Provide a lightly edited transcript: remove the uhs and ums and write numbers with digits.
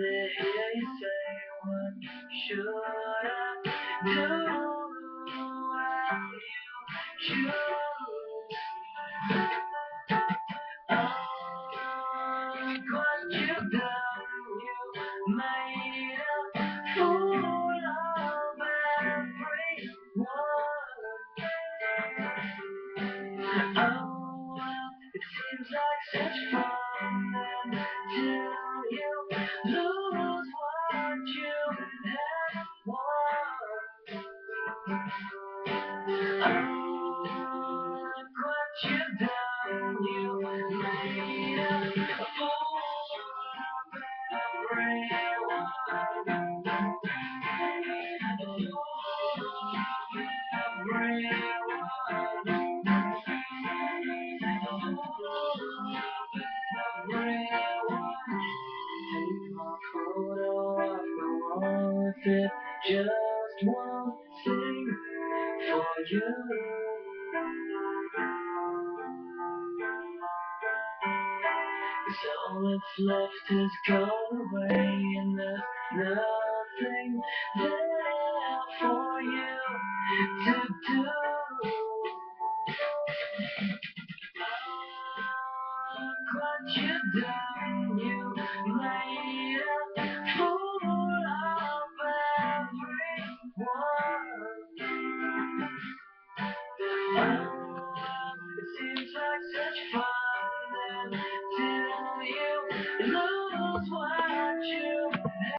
hear you say, what should I do? Well, you choose. Oh, look what you've done. You made a fool of everyone. Oh, well, it seems like such fun until you lose what you have won. Oh, look what you've done. You made a fool of everyone. A fool of everyone. Take my photo off the wall if it just one thing for you. 'Cause all that's left has gone away and there's nothing there for you to do.